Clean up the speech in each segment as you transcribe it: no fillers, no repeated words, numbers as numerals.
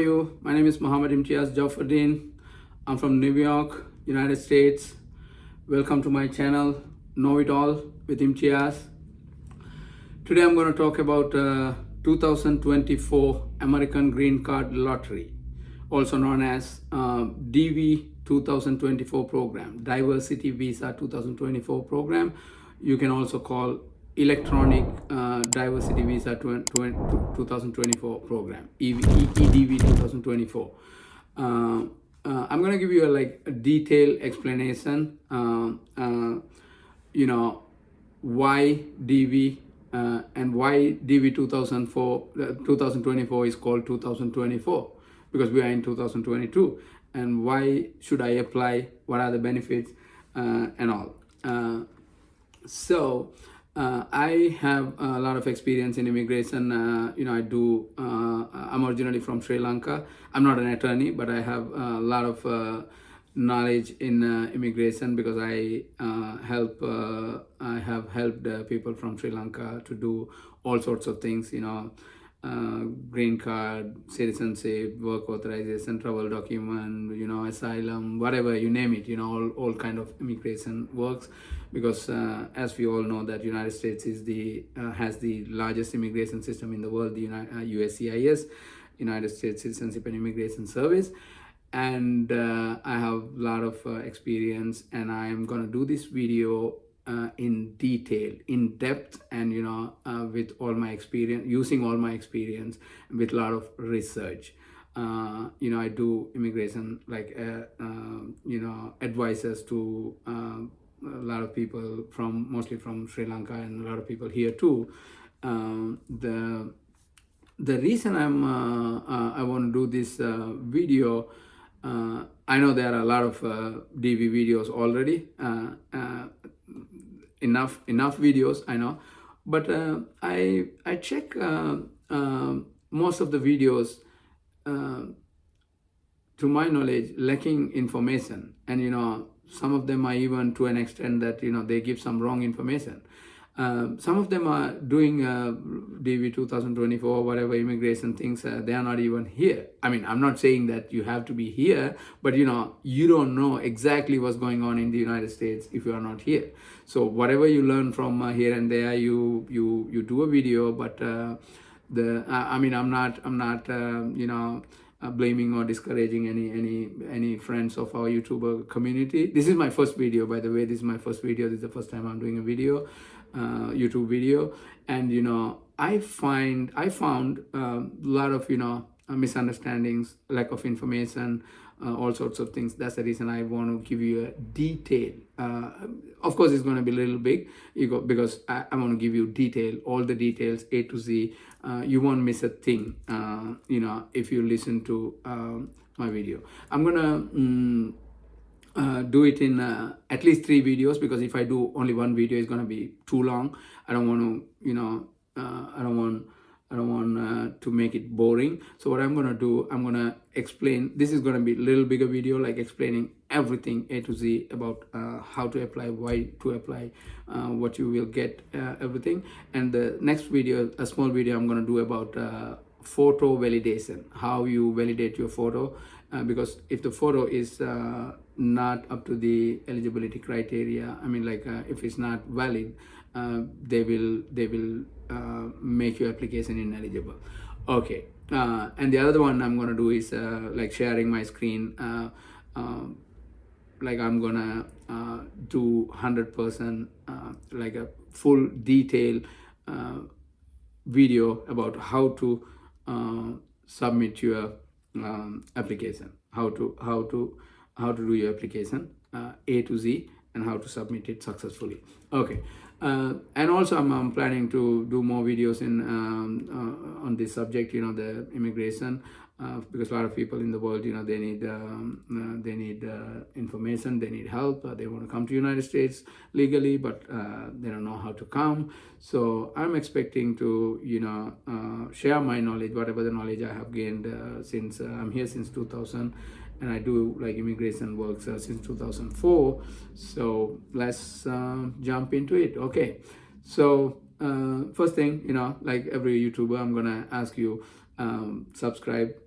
you? My name is Imtiaz, JOUFARDEEN. I'm from New York, United States. Welcome to my channel, Know It All with Imtiaz. Today I'm going to talk about 2024 American Green Card Lottery, also known as DV 2024 program, Diversity Visa 2024 program. You can also call Electronic Diversity Visa 2024 program, EDV 2024. I'm going to give you a detailed explanation, why DV and why DV 2024 is called 2024, because we are in 2022, and why should I apply, what are the benefits, and all. I have a lot of experience in immigration. I'm originally from Sri Lanka. I'm not an attorney, but I have a lot of knowledge in immigration, because I have helped people from Sri Lanka to do all sorts of things, green card, citizenship, work authorization, travel document, asylum, whatever, you name it, all kind of immigration works, because as we all know that United States is has the largest immigration system in the world, the USCIS, United States Citizenship and Immigration Service. And I have a lot of experience, and I am going to do this video in detail, in depth, and with all my experience, using all my experience with a lot of research. I do immigration advisors to a lot of people mostly from Sri Lanka, and a lot of people here too. The reason I want to do this video, I know there are a lot of DV videos already, enough videos, I know, but I check most of the videos, to my knowledge, lacking information, and some of them are even to an extent that they give some wrong information. Some of them are doing DV 2024, whatever immigration things, they are not even here. I mean, I'm not saying that you have to be here, but you don't know exactly what's going on in the United States if you are not here. So whatever you learn from here and there, you do a video, but I'm not blaming or discouraging any friends of our YouTuber community. This is my first video, by the way. This is my first video. This is the first time I'm doing a video, YouTube video, and I found a lot of misunderstandings, lack of information, all sorts of things. That's the reason I want to give you a detail. Of course, it's going to be a little big, because I want to give you detail, all the details, A to Z. You won't miss a thing, if you listen to my video. I'm gonna do it in at least 3 videos, because if I do only one video, it's gonna be too long. I don't want to, I don't want to make it boring. So what I'm gonna do, I'm gonna explain. This is gonna be a little bigger video, like explaining everything A to Z about how to apply, why to apply, what you will get, everything. And the next video, a small video, I'm gonna do about photo validation, how you validate your photo, because if the photo is not up to the eligibility criteria, I mean, if it's not valid, they will make your application ineligible. Okay. And the other one I'm gonna do is sharing my screen. I'm gonna do 100% a full detail video about how to submit your application, how to do your application, A to Z, and how to submit it successfully. Okay. And also I'm planning to do more videos on this subject, the immigration, because a lot of people in the world, they need information, they need help, they want to come to United States legally, but they don't know how to come. So I'm expecting to share my knowledge, whatever the knowledge I have gained since I'm here since 2000, and I do immigration work since 2004. So let's jump into it. Okay, so first thing, like every YouTuber, I'm gonna ask you, subscribe,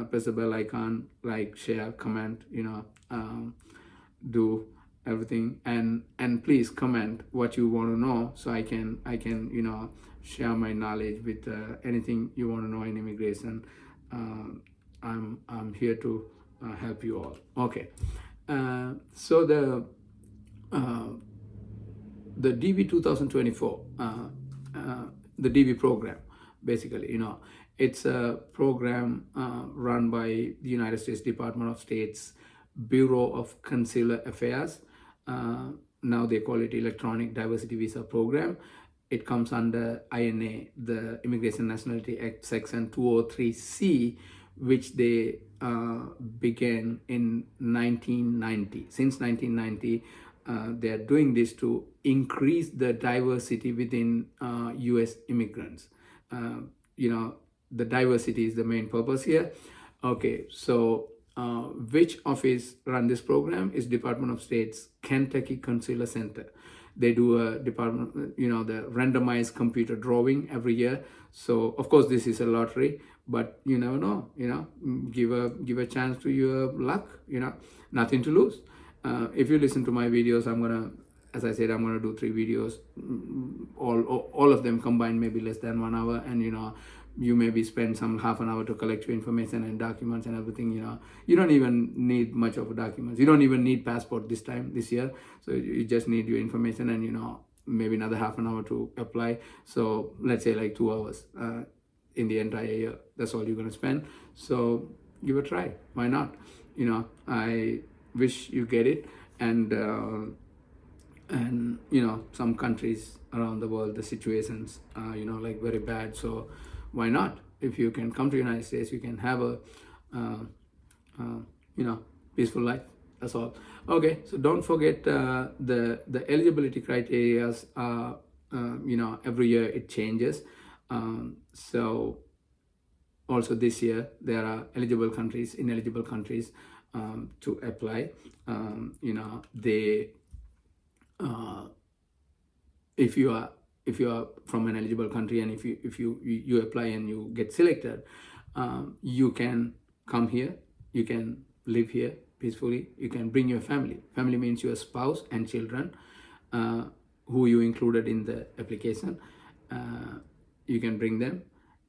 press the bell icon, like, share, comment, do everything, and please comment what you want to know, so I can share my knowledge with anything you want to know in immigration. I'm here to help you all. Okay, so the DV 2024, the DV program, basically, it's a program run by the United States Department of State's Bureau of Consular Affairs. Now they call it Electronic Diversity Visa Program. It comes under INA, the Immigration Nationality Act, Section 203C, which they began in 1990. Since 1990, they are doing this to increase the diversity within U.S. immigrants. The diversity is the main purpose here. Okay, so which office run this program is Department of State's Kentucky Consular Center. They do a department, the randomized computer drawing every year. So of course this is a lottery, but you never know. Give a chance to your luck. Nothing to lose. If you listen to my videos, as I said, I'm gonna do 3 videos. All of them combined maybe less than 1 hour, and you maybe spend some half an hour to collect your information and documents and everything. You don't even need much of a documents. You don't even need passport this year. So you just need your information and maybe another half an hour to apply. So let's say like 2 hours in the entire year. That's all you're gonna spend. So give it a try. Why not? I wish you get it. And some countries around the world, the situations like very bad. So why not? If you can come to the United States, you can have a peaceful life. That's all. Okay, so don't forget the eligibility criteria are every year it changes. So also this year there are eligible countries, ineligible countries to apply. If you are from an eligible country, and if you apply and you get selected, you can come here, you can live here peacefully, you can bring your family. Family means your spouse and children, who you included in the application. You can bring them,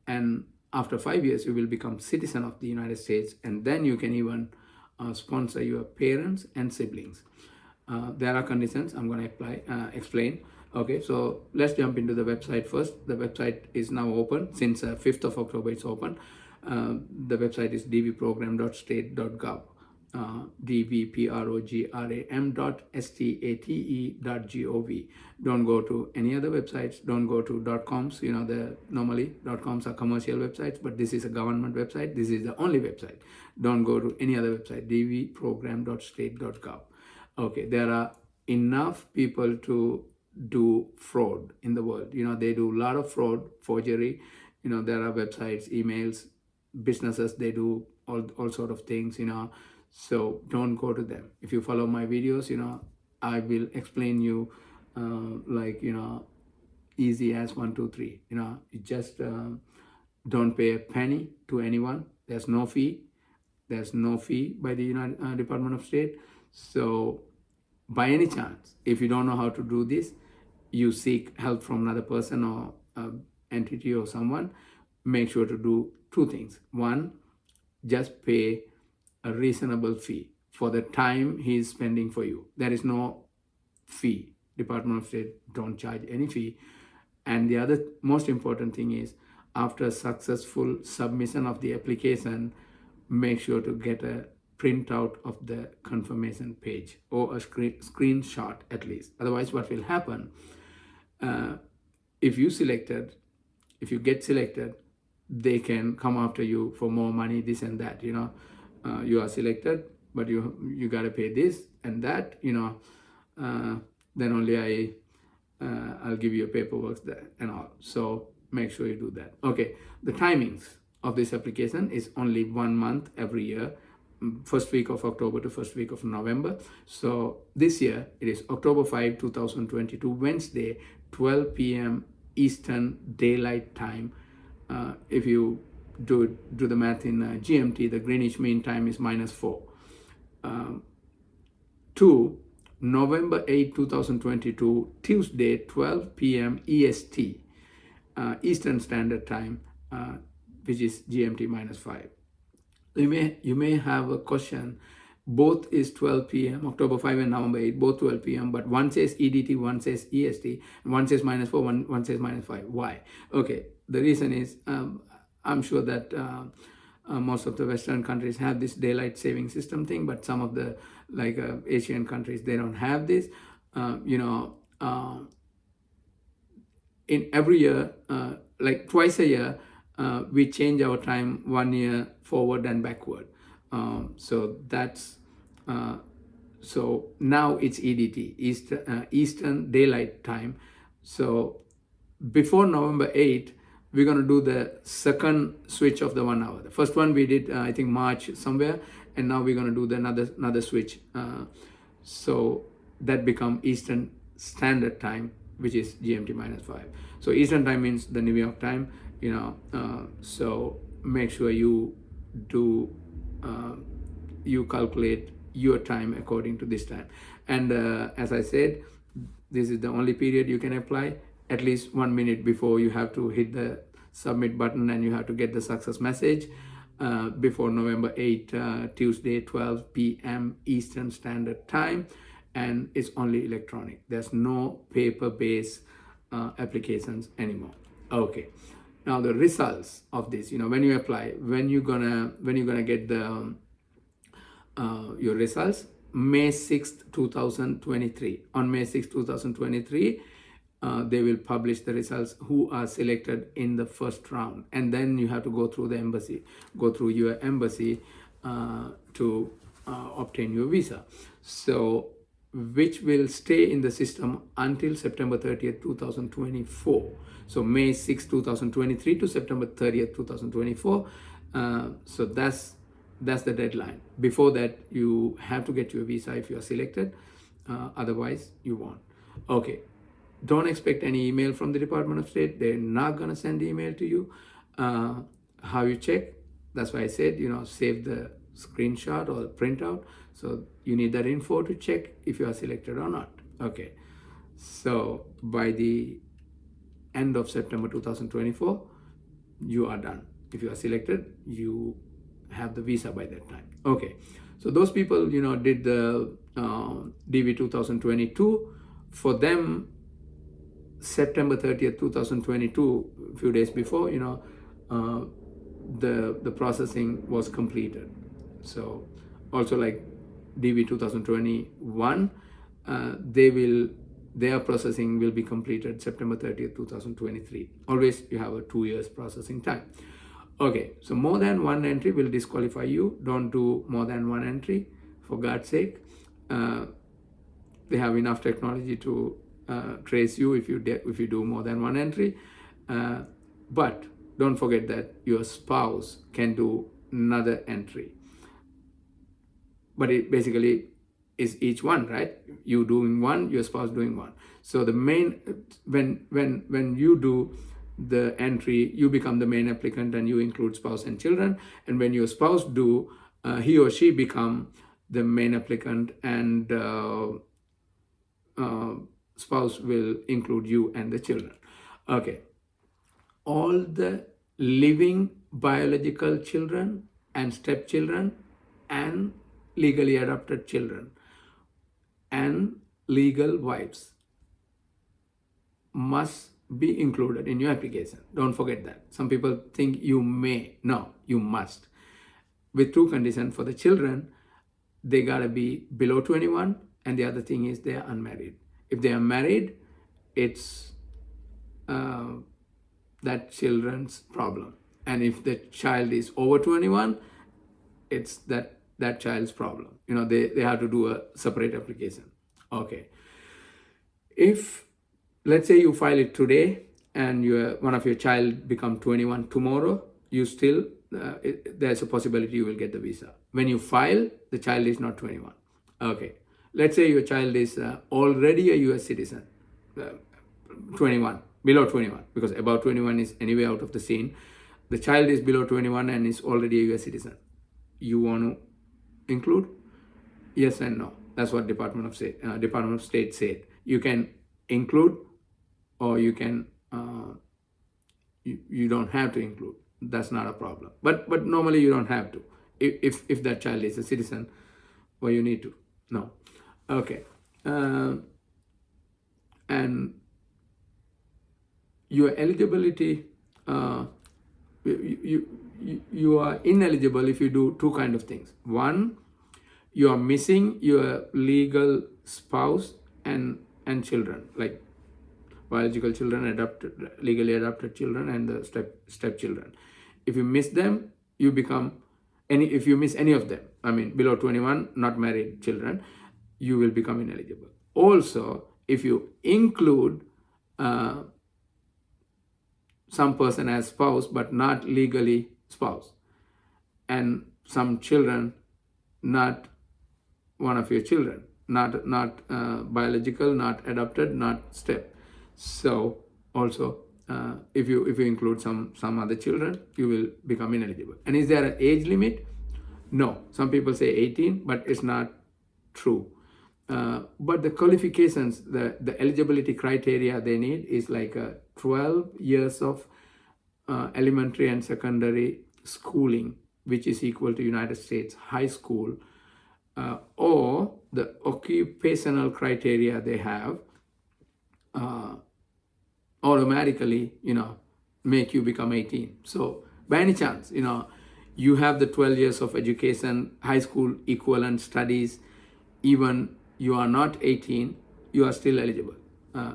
and after 5 years you will become citizen of the United States, and then you can even sponsor your parents and siblings. There are conditions I'm going to explain. Okay, so let's jump into the website first. The website is now open since 5th of October. It's open. The website is dvprogram.state.gov. dvprogram.state.gov. Don't go to any other websites. Don't go to .coms. Normally .coms are commercial websites, but this is a government website. This is the only website. Don't go to any other website. dvprogram.state.gov. Okay, there are enough people to do fraud in the world. They do a lot of fraud, forgery. There are websites, emails, businesses, they do all sort of things. So don't go to them. If you follow my videos, I will explain you easy as 1, 2, 3. You just don't pay a penny to anyone. There's no fee. There's no fee by the Department of State. So by any chance, if you don't know how to do this, you seek help from another person or entity or someone, make sure to do 2 things. 1, just pay a reasonable fee for the time he is spending for you. There is no fee. Department of State don't charge any fee. And the other most important thing is, after successful submission of the application, make sure to get a printout of the confirmation page or a screenshot at least. Otherwise, what will happen, if you get selected, they can come after you for more money, this and that. You are selected, but you got to pay this and that, then only I'll give you a paperwork there and all. So make sure you do that. Okay, the timings of this application is only 1 month every year, first week of October to first week of November. So this year it is October 5, 2022, Wednesday, 12 p.m. Eastern Daylight Time. If you do the math in GMT, the Greenwich Mean Time is -4. To November 8, 2022, Tuesday, 12 p.m. EST, Eastern Standard Time, which is GMT -5. You may have a question. Both is 12 p.m. October 5 and November 8, both 12 p.m. But one says EDT, one says EST, one says -4, one says -5. Why? Okay, the reason is I'm sure that most of the Western countries have this daylight saving system thing, but some of the Asian countries, they don't have this. In every year, like twice a year, we change our time 1 year forward and backward. So that's so now it's EDT, Eastern Daylight Time. So before November 8, we're going to do the second switch of the 1 hour. The first one we did, I think March somewhere, and now we're going to do the another switch. So that become Eastern Standard Time, which is GMT -5. So Eastern Time means the New York time, so make sure you do, you calculate your time according to this time. And as I said, this is the only period you can apply. At least 1 minute before, you have to hit the submit button and you have to get the success message before November 8, Tuesday, 12 p.m. Eastern Standard Time. And it's only electronic. There's no paper-based applications anymore. Okay. Now the results of this, when you apply, when you're gonna get the your results, May 6th, 2023. On May 6th, 2023, they will publish the results who are selected in the first round, and then you have to go through the embassy, your embassy to obtain your visa. So which will stay in the system until September 30th, 2024. So May 6, 2023 to September 30th, 2024. So that's the deadline. Before that, you have to get your visa if you are selected. Otherwise, you won't. Okay. Don't expect any email from the Department of State. They're not going to send email to you. How you check? That's why I said, save the screenshot or printout. So you need that info to check if you are selected or not. Okay. So by the end of September 2024, you are done. If you are selected, you have the visa by that time. Okay. So those people, did the DV 2022. For them, September 30th, 2022, a few days before, the processing was completed. So also like DV 2021, their processing will be completed September 30th, 2023. Always you have a 2 years processing time. Okay, so more than one entry will disqualify you. Don't do more than one entry, for God's sake. They have enough technology to trace you if you do more than one entry. But don't forget that your spouse can do another entry. But it basically is each one, right? You doing one, your spouse doing one. So the main, when you do the entry, you become the main applicant and you include spouse and children. And when your spouse do, he or she become the main applicant, and spouse will include you and the children. Okay. All the living biological children and stepchildren and legally adopted children and legal wives must be included in your application. Don't forget that. Some people think you may. No, you must. With two conditions. For the children, they gotta be below 21, and the other thing is they are unmarried. If they are married, it's that children's problem. And if the child is over 21, it's that child's problem. They have to do a separate application. Okay. If, let's say you file it today and one of your child become 21 tomorrow, you still, there's a possibility you will get the visa. When you file, the child is not 21. Okay. Let's say your child is already a US citizen, 21, below 21, because above 21 is anyway out of the scene. the child is below 21 and is already a US citizen. You want to include? Yes and no. That's what Department of State said. You can include, or you can you don't have to include. That's not a problem. But normally you don't have to. If that child is a citizen, well, you need to. No. Okay. And your eligibility, you are ineligible if you do two kind of things. One, you are missing your legal spouse and children, like biological children, legally adopted children, and the stepchildren. If you miss them, you become if you miss any of them, I mean below 21, not married children, you will become ineligible. Also, if you include some person as spouse but not legally spouse, and some children not one of your children, not biological, not adopted, not step. So also if you include some other children, you will become ineligible. And is there an age limit? No. Some people say 18, but it's not true. But the qualifications, the eligibility criteria they need is like 12 years of elementary and secondary schooling, which is equal to United States high school, or the occupational criteria they have automatically, make you become 18. So by any chance, you have the 12 years of education, high school equivalent studies, even you are not 18, you are still eligible,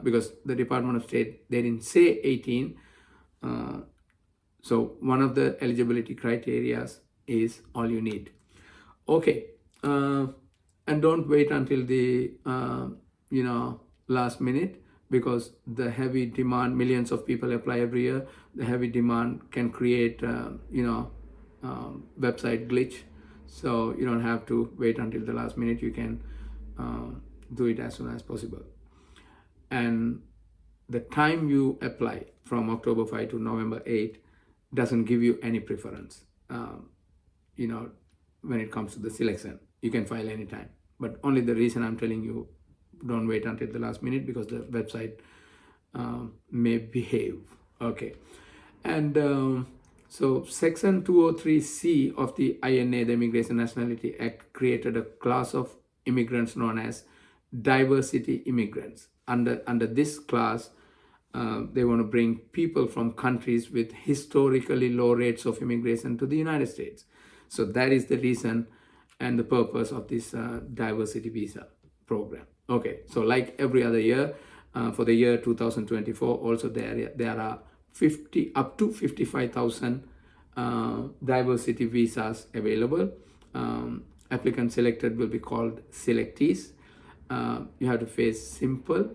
because the Department of State, they didn't say 18. So one of the eligibility criteria is all you need. Okay, and don't wait until the last minute, because the heavy demand, millions of people apply every year. The heavy demand can create website glitch. So you don't have to wait until the last minute. You can do it as soon as possible. And the time you apply, from October 5 to November 8, doesn't give you any preference. When it comes to the selection, you can file anytime. But only the reason I'm telling you, don't wait until the last minute, because the website may behave. Okay. And so Section 203C of the INA, the Immigration Nationality Act, created a class of immigrants known as diversity immigrants. Under this class, they want to bring people from countries with historically low rates of immigration to the United States. So that is the reason and the purpose of this diversity visa program. Okay, so like every other year, for the year 2024, also there are up to 55,000 diversity visas available. Applicants selected will be called selectees. You have to face simple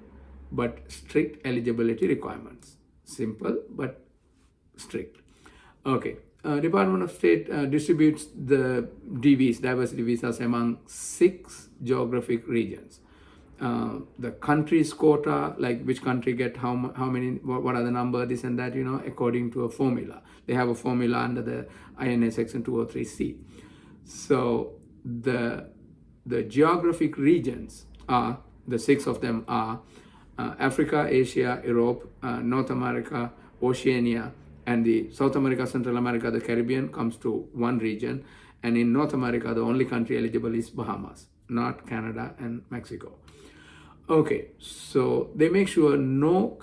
but strict eligibility requirements. Simple but strict. Okay. Department of State distributes the DVs, diversity visas, among 6 geographic regions. The country's quota, like which country get how many, what are the number, this and that, according to a formula. They have a formula under the INA Section 203C. So the geographic regions are, the 6 of them are Africa, Asia, Europe, North America, Oceania, and the South America, Central America, the Caribbean comes to one region. And in North America, the only country eligible is Bahamas, not Canada and Mexico. Okay, so they make sure no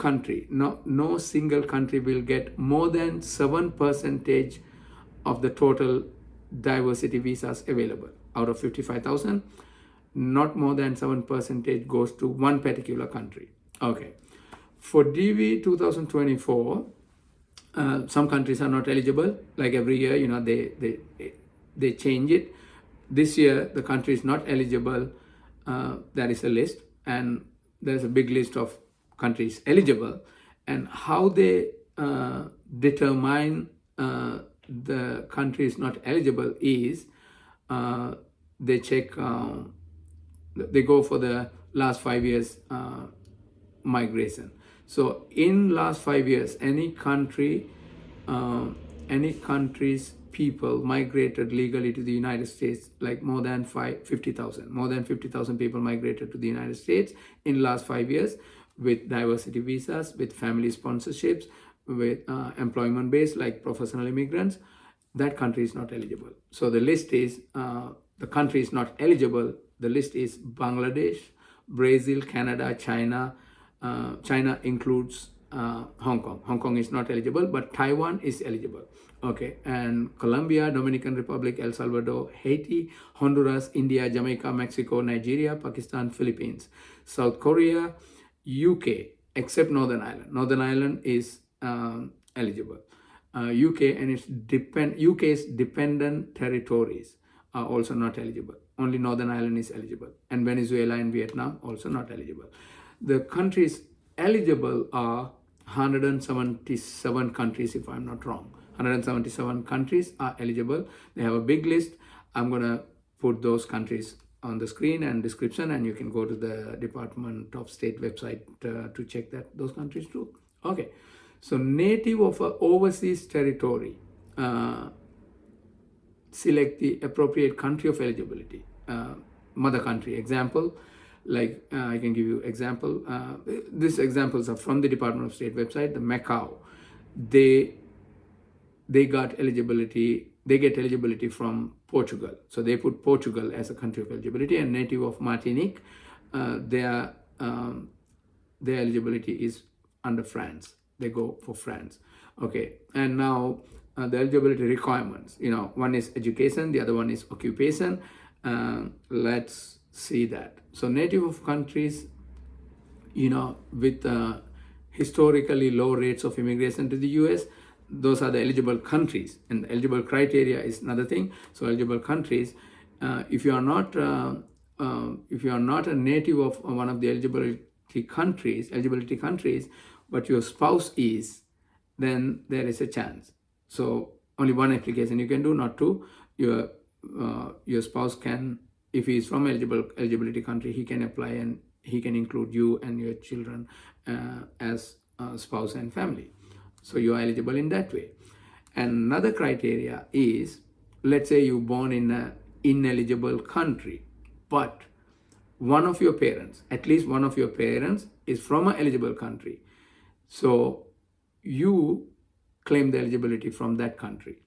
single country will get more than 7% of the total diversity visas available. Out of 55,000, not more than 7% goes to one particular country. Okay, for DV 2024, some countries are not eligible. Like every year, they change it. This year, the country is not eligible. There is a list, and there's a big list of countries eligible. And how they determine the country is not eligible is they check, they go for the last 5 years migration. So in last 5 years, any country any country's people migrated legally to the United States, like more than 50,000 people migrated to the United States in last 5 years with diversity visas, with family sponsorships, with employment based like professional immigrants, that country is not eligible. So the list is, the country is not eligible. The list is Bangladesh, Brazil, Canada, China. China includes Hong Kong. Hong Kong is not eligible, but Taiwan is eligible. Okay, and Colombia, Dominican Republic, El Salvador, Haiti, Honduras, India, Jamaica, Mexico, Nigeria, Pakistan, Philippines, South Korea, UK, except Northern Ireland. Northern Ireland is eligible. UK and UK's dependent territories are also not eligible. Only Northern Ireland is eligible, and Venezuela and Vietnam also not eligible. The countries eligible are 177 countries, if I'm not wrong. 177 countries are eligible. They have a big list. I'm gonna put those countries on the screen and description, and you can go to the Department of State website to check that those countries too. Okay, so native of an overseas territory, select the appropriate country of eligibility. Mother country, example, like I can give you example. These examples are from the Department of State website. The Macau, they got eligibility. They get eligibility from Portugal, so they put Portugal as a country of eligibility. And native of Martinique, their eligibility is under France. They go for France. Okay, and now the eligibility requirements. One is education, the other one is occupation. Let's see that. So native of countries, with historically low rates of immigration to the US, those are the eligible countries, and the eligible criteria is another thing. So eligible countries, if you are not a native of one of the eligibility countries, but your spouse is, then there is a chance. So only one application you can do, not two. Your spouse can, if he is from eligibility country, he can apply and he can include you and your children as spouse and family. So you are eligible in that way. And another criteria is, let's say you born in an ineligible country, but one of your parents, at least one of your parents, is from an eligible country. So you claim the eligibility from that country.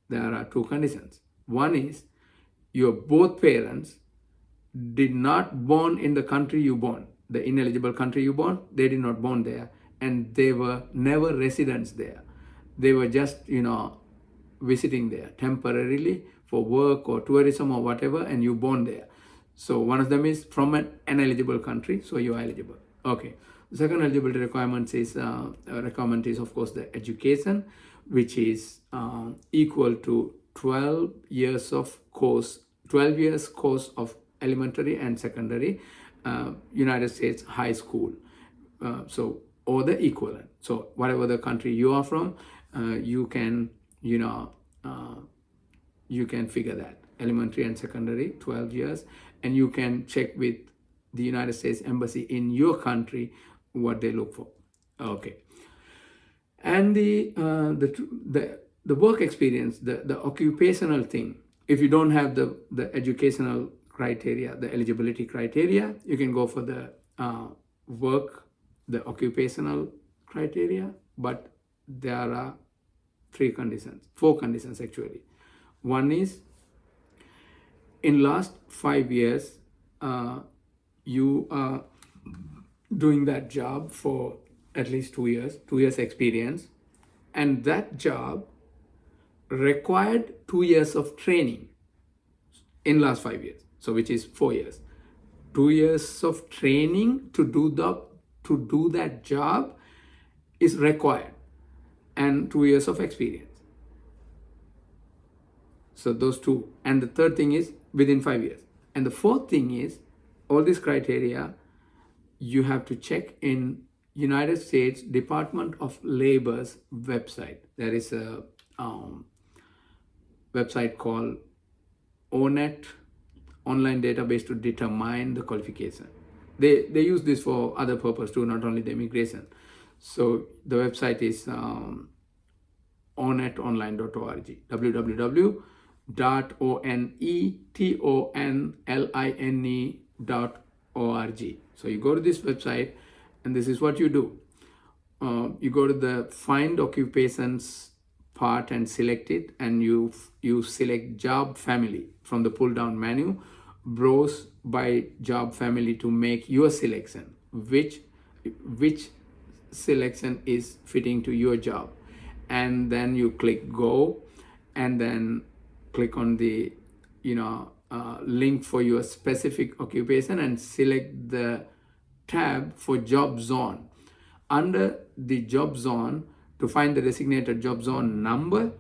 There are two conditions. One is your both parents did not born in the country you born, the ineligible country you born. They did not born there, and they were never residents there. They were just visiting there temporarily for work or tourism or whatever, and you born there. So one of them is from an ineligible country, so you are eligible. Okay. The second eligibility requirement is of course the education, which is equal to 12 years course of elementary and secondary United States high school, or the equivalent. So whatever the country you are from, you can figure that elementary and secondary 12 years, and you can check with the United States Embassy in your country what they look for. Okay. And the work experience, the occupational thing, if you don't have the educational criteria, the eligibility criteria, you can go for the the occupational criteria, but there are four conditions actually. One is, in last 5 years, you are doing that job for at least 2 years experience, and that job required 2 years of training in last 5 years, so which is 4 years. 2 years of training to do that job is required, and 2 years of experience. So those two. And the third thing is within 5 years. And the fourth thing is, all these criteria you have to check in United States Department of Labor's website. There is a website called ONET, online database to determine the qualification. They use this for other purpose too, not only the immigration. So the website is onetonline.org, www.onetonline.org. So you go to this website, and this is what you do. You go to the find occupations part and select it, and you select job family from the pull down menu. Browse by job family to make your selection, which selection is fitting to your job, and then you click go, and then click on the link for your specific occupation and select the tab for job zone. Under the job zone, to find the designated job zone number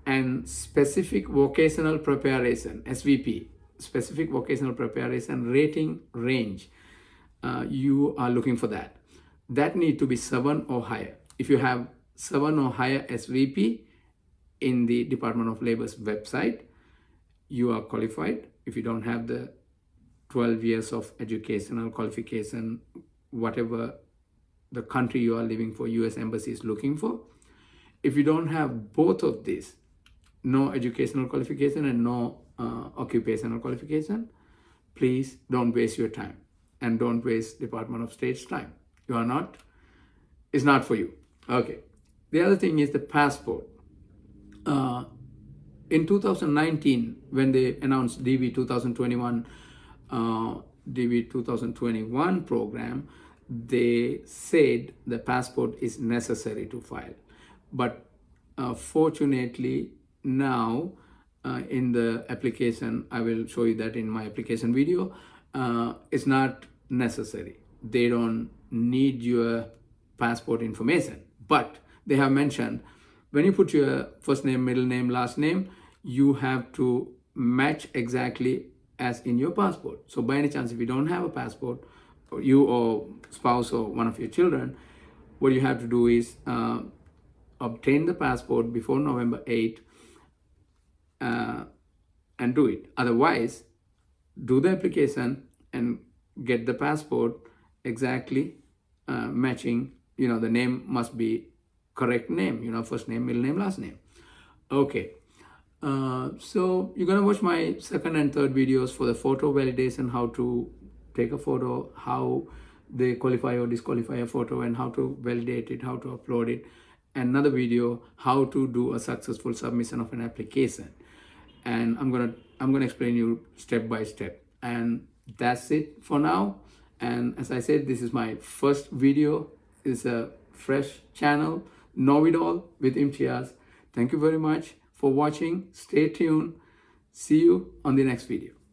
and specific vocational preparation, SVP, specific vocational preparation rating range, you are looking for that. That need to be 7 or higher. If you have 7 or higher SVP in the Department of Labor's website, you are qualified. If you don't have the 12 years of educational qualification, whatever the country you are living for, US Embassy is looking for. If you don't have both of these, no educational qualification and no occupational qualification, please don't waste your time, and don't waste Department of State's time. It's not for you. Okay. The other thing is the passport. In 2019, when they announced DV 2021 program, they said the passport is necessary to file. But fortunately, now in the application, I will show you that in my application video, it's not necessary. They don't need your passport information, but they have mentioned when you put your first name, middle name, last name, you have to match exactly as in your passport. So by any chance, if you don't have a passport, or you or spouse or one of your children, what you have to do is obtain the passport before November 8 and do it. Otherwise, do the application and get the passport exactly matching. The name must be correct name, first name, middle name, last name. Okay. So you're going to watch my second and third videos for the photo validation, how to take a photo, how they qualify or disqualify a photo, and how to validate it, how to upload it. Another video, how to do a successful submission of an application. And I'm gonna explain you step by step. And that's it for now. And as I said, this is my first video. It's a fresh channel, Know It All with Imtiaz. Thank you very much for watching. Stay tuned. See you on the next video.